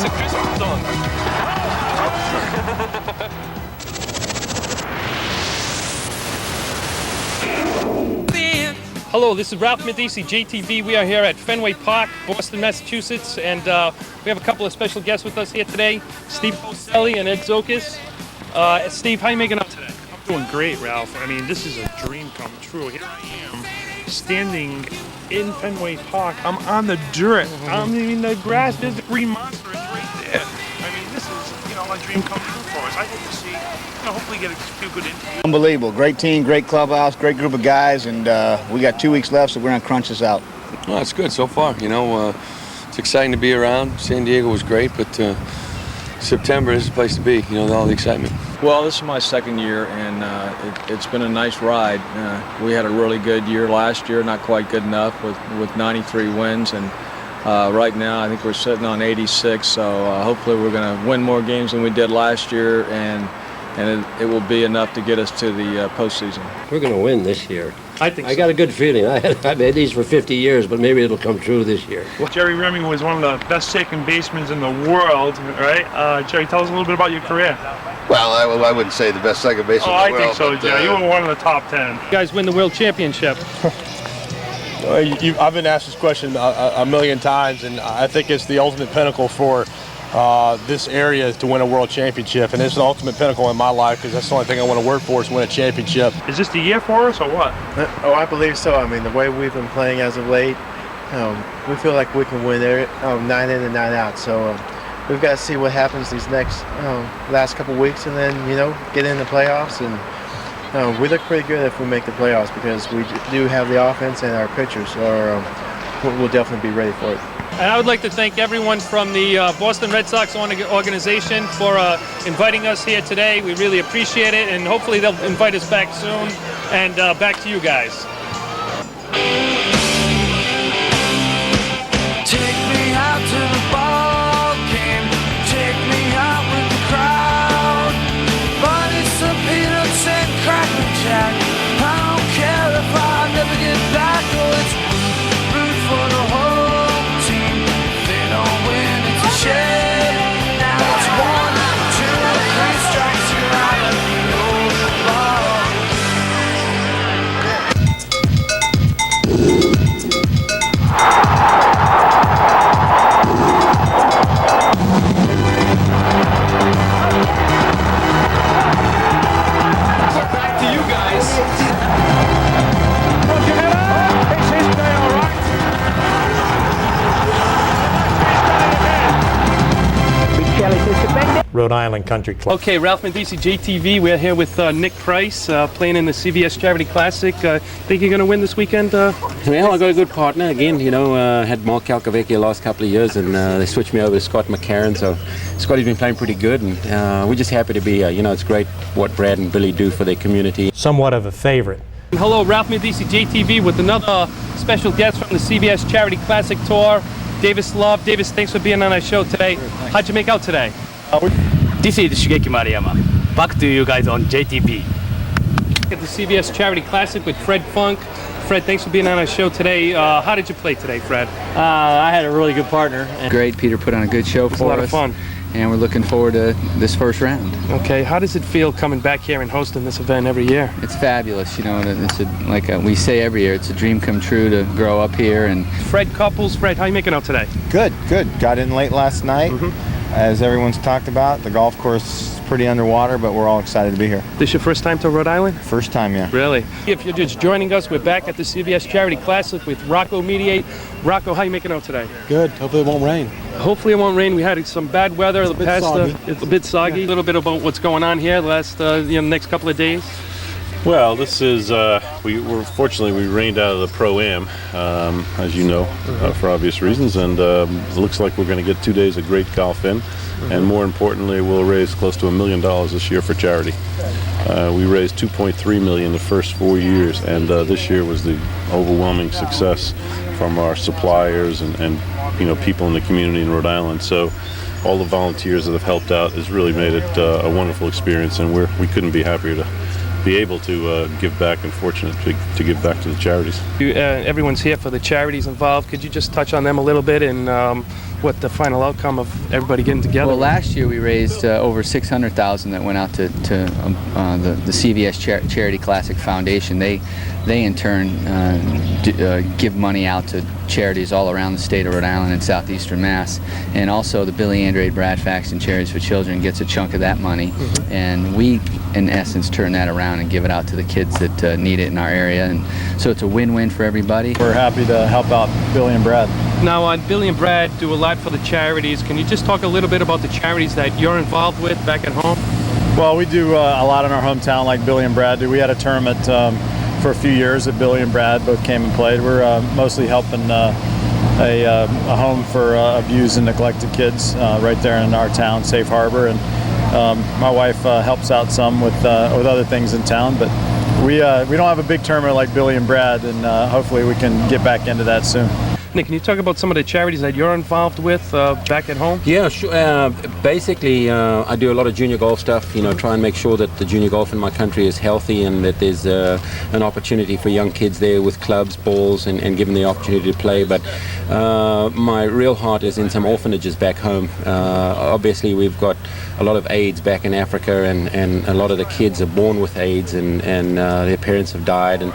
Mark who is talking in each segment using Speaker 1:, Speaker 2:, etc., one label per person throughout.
Speaker 1: a Christmas song. Hello, this is Ralph Medici, JTV. We are here at Fenway Park, Boston, Massachusetts, and we have a couple of special guests with us here today, Steve Boselli and Ed Zokis. Steve, how are you making out today?
Speaker 2: I'm doing great, Ralph. I mean, this is a dream come true. Here I am, standing in Fenway Park. I'm on the dirt. I mean, the grass, there's the green monster. It's right there. I mean, this is, a dream come true for us. I hope to see, hopefully get a few good interviews.
Speaker 3: Unbelievable. Great team, great clubhouse, great group of guys, and we got 2 weeks left, so we're going to crunch this out.
Speaker 4: Well, it's good so far. It's exciting to be around. San Diego was great, but September is the place to be, with all the excitement.
Speaker 5: Well, this is my second year, and it's been a nice ride. We had a really good year last year, not quite good enough with 93 wins, and right now I think we're sitting on 86, so hopefully we're going to win more games than we did last year, and it will be enough to get us to the postseason.
Speaker 6: We're going to win this year.
Speaker 2: I think
Speaker 6: I got a good feeling. I've had these for 50 years, but maybe it'll come true this year.
Speaker 2: Jerry Remy was one of the best second basemen in the world, right? Jerry, tell us a little bit about your career.
Speaker 7: Well, I wouldn't say the best second baseman in the world.
Speaker 2: I think so, Jerry. You were one of the top 10.
Speaker 1: You guys win the World Championship.
Speaker 8: I've been asked this question a million times, and I think it's the ultimate pinnacle for this area to win a world championship, and it's the ultimate pinnacle in my life because that's the only thing I want to work for is win a championship.
Speaker 2: Is this the year for us or what?
Speaker 9: Oh, I believe so. I mean, the way we've been playing as of late, we feel like we can win there 9 in and 9 out. So we've got to see what happens these next last couple weeks, and then get in the playoffs. And we look pretty good if we make the playoffs because we do have the offense and our pitchers we'll definitely be ready for it.
Speaker 1: And I would like to thank everyone from the Boston Red Sox organization for inviting us here today. We really appreciate it, and hopefully they'll invite us back soon. And back to you guys.
Speaker 10: Take me out to the ball game. Take me out with the crowd. But it's the peanuts and cracker jack. I don't care if I never get back. Oh, it's root for the whole team. They don't win, it's a shame. Now it's 1, 2, 3 strikes, you're out of the old ball.
Speaker 1: Back to you guys.
Speaker 11: Rhode Island Country Club.
Speaker 1: Okay, Ralph Medici, JTV. We're here with Nick Price playing in the CVS Charity Classic. Think you're going to win this weekend?
Speaker 12: Well, I got a good partner again. Had Mark Kalkovecki the last couple of years, and they switched me over to Scott McCarron. So Scotty's been playing pretty good, and we're just happy to be here. It's great what Brad and Billy do for their community.
Speaker 11: Somewhat of a favorite.
Speaker 1: Hello, Ralph Medici, JTV, with another special guest from the CVS Charity Classic Tour, Davis Love. Davis, thanks for being on our show today. How'd you make out today?
Speaker 13: This is Shigeki Mariyama. Back to you guys on JTV.
Speaker 1: At the CVS Charity Classic with Fred Funk. Fred, thanks for being on our show today. How did you play today, Fred?
Speaker 14: I had a really good partner.
Speaker 15: Great. Peter put on a good show for us.
Speaker 1: It was a lot of fun.
Speaker 15: And we're looking forward to this first round.
Speaker 1: Okay, how does it feel coming back here and hosting this event every year?
Speaker 15: It's fabulous, it's like we say every year, it's a dream come true to grow up here. And
Speaker 1: Fred Couples, Fred, how are you making out today?
Speaker 16: Good. Got in late last night. As everyone's talked about, the golf course is pretty underwater, but we're all excited to be here.
Speaker 1: This your first time to Rhode Island?
Speaker 16: First time, yeah.
Speaker 1: Really? If you're just joining us, we're back at the CVS Charity Classic with Rocco Mediate. Rocco, how are you making out today?
Speaker 8: Good. Hopefully it won't rain.
Speaker 1: Hopefully it won't rain. We had some bad weather.
Speaker 8: It's
Speaker 1: a bit soggy. A little bit about what's going on here the last next couple of days.
Speaker 17: Well, this is fortunately we rained out of the Pro-Am, as you know, for obvious reasons, and it looks like we're going to get 2 days of great golf in, and more importantly, we'll raise close to $1 million this year for charity. We raised $2.3 million the first 4 years, and this year was the overwhelming success from our suppliers and people in the community in Rhode Island. So all the volunteers that have helped out has really made it a wonderful experience, and we couldn't be happier to be able to give back and fortunate to give back to the charities.
Speaker 1: Everyone's here for the charities involved. Could you just touch on them a little bit and what the final outcome of everybody getting together.
Speaker 15: Well, last year we raised over $600,000 that went out to the CVS Charity Classic Foundation. They in turn give money out to charities all around the state of Rhode Island and southeastern Mass, and also the Billy Andrade Brad Faxon Charities for Children gets a chunk of that money, and we in essence turn that around and give it out to the kids that need it in our area, and so it's a win-win for everybody.
Speaker 18: We're happy to help out Billy and Brad.
Speaker 1: Now, Billy and Brad do a lot for the charities. Can you just talk a little bit about the charities that you're involved with back at home?
Speaker 18: Well, we do a lot in our hometown, like Billy and Brad do. We had a tournament for a few years that Billy and Brad both came and played. We're mostly helping a home for abused and neglected kids right there in our town, Safe Harbor, and my wife helps out some with other things in town. But we don't have a big tournament like Billy and Brad, and hopefully we can get back into that soon.
Speaker 1: Nick, can you talk about some of the charities that you're involved with back at home?
Speaker 12: Yeah, sure. Basically, I do a lot of junior golf stuff, try and make sure that the junior golf in my country is healthy and that there's an opportunity for young kids there with clubs, balls, and give them the opportunity to play. But my real heart is in some orphanages back home. Obviously, we've got a lot of AIDS back in Africa, and a lot of the kids are born with AIDS, and their parents have died. And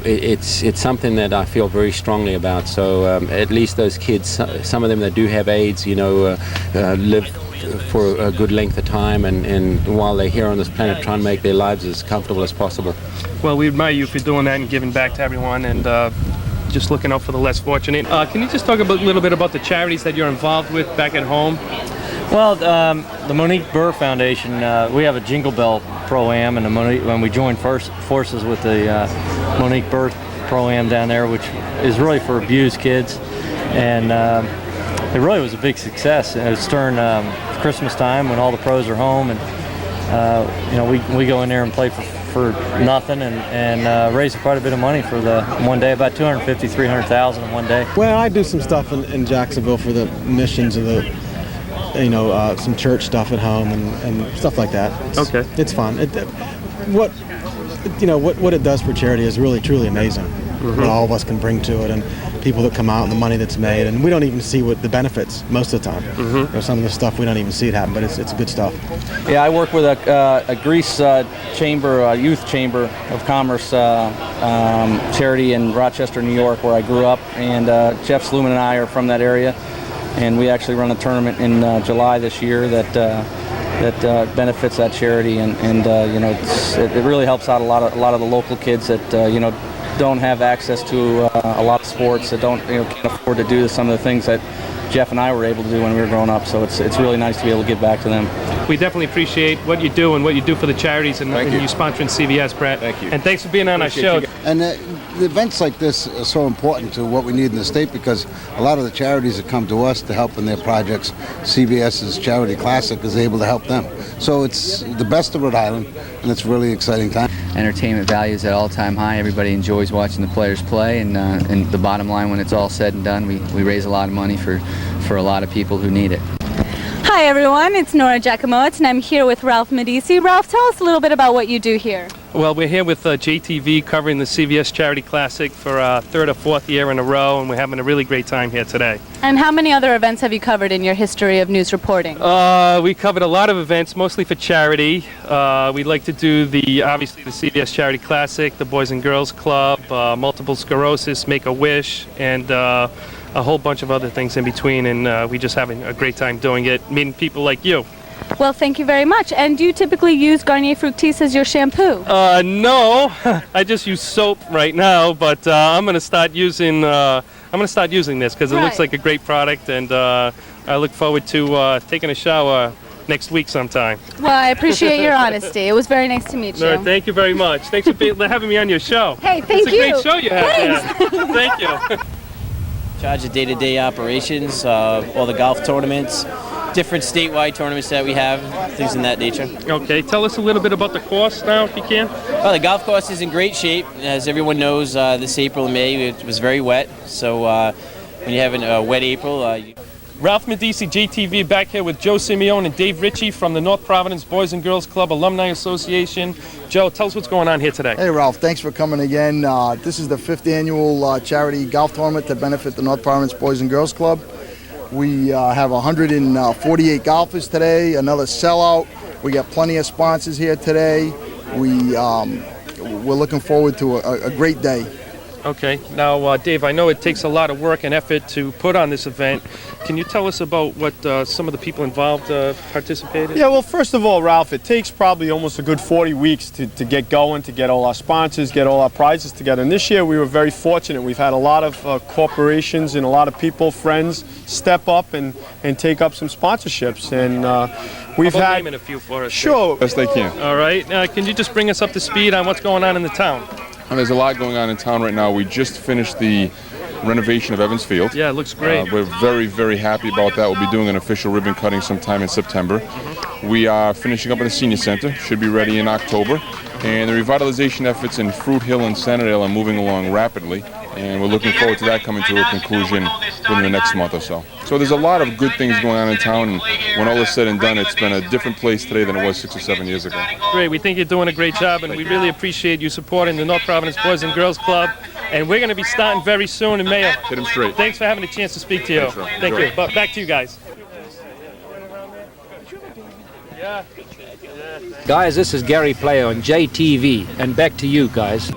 Speaker 12: it's something that I feel very strongly about. So at least those kids, some of them that do have AIDS, live for a good length of time, and while they're here on this planet, try and make their lives as comfortable as possible.
Speaker 1: Well, we admire you for doing that and giving back to everyone, and just looking out for the less fortunate. Can you just talk a little bit about the charities that you're involved with back at home?
Speaker 14: Well, the Monique Burr Foundation, we have a Jingle Bell Pro-Am, and when we joined forces with the Monique Burr Pro-Am down there, which is really for abused kids, and it really was a big success. It was during Christmas time when all the pros are home, and we go in there and play for nothing, and raise quite a bit of money for the one day, about $250,000-300,000 in one day.
Speaker 19: Well, I do some stuff in Jacksonville for the missions of the, some church stuff at home and stuff like that. It's fun. What it does for charity is really truly amazing. What all of us can bring to it, and people that come out and the money that's made, and we don't even see what the benefits most of the time. Some of the stuff we don't even see it happen, but it's good stuff.
Speaker 14: Yeah, I work with a Greece chamber, youth chamber of commerce charity in Rochester, New York, where I grew up, and Jeff Sluman and I are from that area, and we actually run a tournament in July this year that benefits that charity, and it really helps out a lot of the local kids that don't have access to a lot of sports, that can't afford to do some of the things that Jeff and I were able to do when we were growing up. So it's really nice to be able to give back to them.
Speaker 1: We definitely appreciate what you do and what you do for the charities, and you sponsoring CVS, Brett.
Speaker 7: Thank you.
Speaker 1: And thanks for being on our show.
Speaker 7: And the events like this are so important to what we need in the state, because a lot of the charities that come to us to help in their projects, CVS's Charity Classic is able to help them. So it's the best of Rhode Island, and it's a really exciting time.
Speaker 15: Entertainment value is at all-time high. Everybody enjoys watching the players play, and the bottom line, when it's all said and done, we raise a lot of money for a lot of people who need it.
Speaker 20: Hi everyone, it's Nora Giacomowitz, and I'm here with Ralph Medici. Ralph, tell us a little bit about what you do here.
Speaker 1: Well, we're here with JTV covering the CVS Charity Classic for our third or fourth year in a row, and we're having a really great time here today.
Speaker 20: And how many other events have you covered in your history of news reporting?
Speaker 1: We covered a lot of events, mostly for charity. We like to do obviously the CVS Charity Classic, the Boys and Girls Club, multiple sclerosis, Make-A-Wish, and a whole bunch of other things in between, and we just having a great time doing it, meeting people like you.
Speaker 20: Well, thank you very much. And do you typically use Garnier Fructis as your shampoo?
Speaker 1: No, I just use soap right now, but I'm going to start using this because it looks like a great product, and I look forward to taking a shower next week sometime.
Speaker 20: Well, I appreciate your honesty. It was very nice to meet you.
Speaker 1: No, thank you very much. Thanks for having me on your show.
Speaker 20: Hey, thank you.
Speaker 1: It's a great show you have. Yeah. Thank you.
Speaker 21: Charge of day-to-day operations, all the golf tournaments, different statewide tournaments that we have, things in that nature.
Speaker 1: Okay, tell us a little bit about the course now, if you can.
Speaker 21: Well, the golf course is in great shape. As everyone knows, this April and May it was very wet, so when you have a wet April...
Speaker 1: Ralph Medici, JTV, back here with Joe Simeone and Dave Ritchie from the North Providence Boys and Girls Club Alumni Association. Joe, tell us what's going on here today.
Speaker 22: Hey Ralph, thanks for coming again. This is the 5th annual charity golf tournament to benefit the North Providence Boys and Girls Club.
Speaker 3: We have 148 golfers today, another sellout. We got plenty of sponsors here today. We're looking forward to a great day.
Speaker 1: Okay. Now, Dave, I know it takes a lot of work and effort to put on this event. Can you tell us about what some of the people involved participated?
Speaker 22: Yeah, well, first of all, Ralph, it takes probably almost a good 40 weeks to get going, to get all our sponsors, get all our prizes together. And this year we were very fortunate. We've had a lot of corporations and a lot of people, friends, step up and take up some sponsorships. And we've
Speaker 1: How about
Speaker 22: had...
Speaker 1: naming a few for us?
Speaker 22: Sure.
Speaker 17: Best they can.
Speaker 1: All right. Can you just bring us up to speed on what's going on in the town?
Speaker 17: And there's a lot going on in town right now. We just finished the renovation of Evans Field.
Speaker 1: Yeah, it looks great.
Speaker 17: We're very, very happy about that. We'll be doing an official ribbon cutting sometime in September. We are finishing up at the Senior Center. Should be ready in October. And the revitalization efforts in Fruit Hill and Centerdale are moving along rapidly. And we're looking forward to that coming to a conclusion within the next month or so. So there's a lot of good things going on in town. And when all is said and done, it's been a different place today than it was 6 or 7 years ago.
Speaker 1: Great. We think you're doing a great job, and we really appreciate you supporting the North Providence Boys and Girls Club. And we're going to be starting very soon in May.
Speaker 17: Hit them straight.
Speaker 1: Thanks for having a chance to speak to you.
Speaker 17: Thanks, Rob.
Speaker 1: Thank
Speaker 17: Enjoy.
Speaker 1: you. But back to you guys.
Speaker 23: Guys, this is Gary Player on JTV, and back to you guys.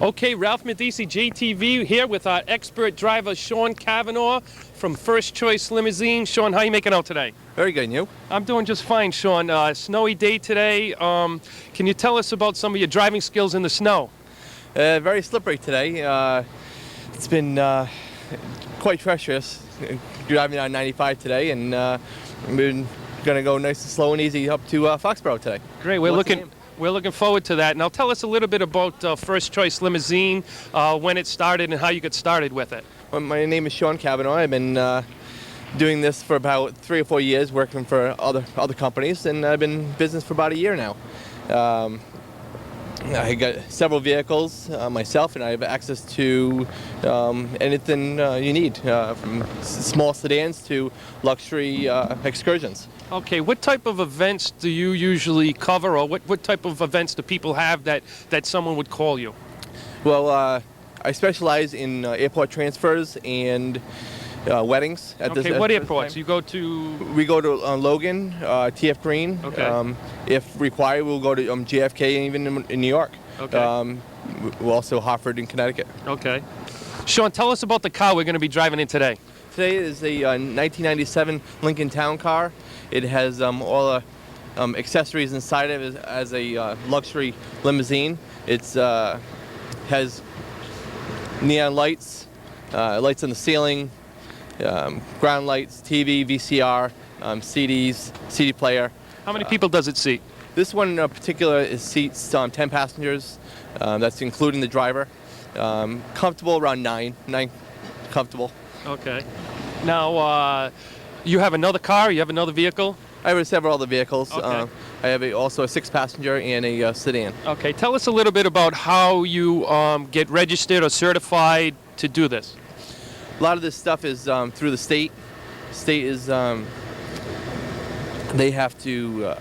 Speaker 1: Okay, Ralph Medici, JTV, here with our expert driver, Sean Cavanaugh from First Choice Limousine. Sean, how are you making out today?
Speaker 24: Very good, and you?
Speaker 1: I'm doing just fine, Sean. Snowy day today. Can you tell us about some of your driving skills in the snow?
Speaker 24: Very slippery today. It's been quite treacherous driving on 95 today, and we're going to go nice and slow and easy up to Foxborough today.
Speaker 1: Great. We're looking forward to that. Now tell us a little bit about First Choice Limousine, when it started and how you got started with it.
Speaker 24: Well, my name is Sean Cavanaugh. I've been doing this for about 3 or 4 years, working for other companies, and I've been in business for about a year now. I got several vehicles myself, and I have access to anything you need, from small sedans to luxury excursions.
Speaker 1: Okay, what type of events do you usually cover, or what type of events do people have that someone would call you?
Speaker 24: Well, I specialize in airport transfers and weddings.
Speaker 1: What airports? You go to?
Speaker 24: We go to Logan, TF Green.
Speaker 1: Okay.
Speaker 24: If required, we'll go to JFK and even in New York.
Speaker 1: Okay.
Speaker 24: We're also Hartford in Connecticut.
Speaker 1: Okay. Sean, tell us about the car we're going to be driving in today.
Speaker 24: Today is a 1997 Lincoln Town Car. It has all the accessories inside of it as a luxury limousine. It's has neon lights, lights on the ceiling, ground lights, TV, VCR, CDs, CD player.
Speaker 1: How many people does it seat?
Speaker 24: This one in particular seats 10 passengers. That's including the driver. Comfortable around 9 comfortable.
Speaker 1: Okay. Now, you have another car? You have another vehicle?
Speaker 24: I have several other vehicles.
Speaker 1: Okay.
Speaker 24: I have also a 6-passenger and a sedan.
Speaker 1: Okay. Tell us a little bit about how you get registered or certified to do this.
Speaker 24: A lot of this stuff is through the state. State is they have to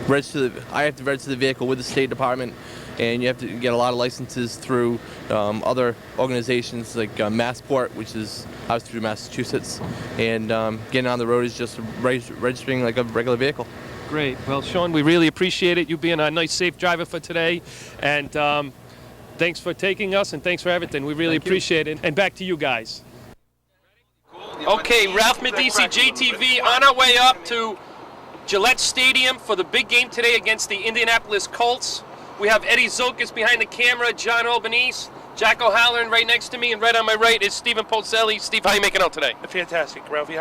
Speaker 24: register. I have to register the vehicle with the State Department, and you have to get a lot of licenses through other organizations like Massport, which is out through Massachusetts, and getting on the road is just registering like a regular vehicle.
Speaker 1: Great. Well, Sean, we really appreciate it. You being a nice, safe driver for today, and thanks for taking us, and thanks for everything. We really appreciate it. And back to you guys. Okay, Ralph Medici, JTV, on our way up to Gillette Stadium for the big game today against the Indianapolis Colts. We have Eddie Zokis behind the camera, John Albanese, Jack O'Halloran right next to me, and right on my right is Stephen Polselli. Steve, how are you making out today?
Speaker 2: Fantastic, Ralphie.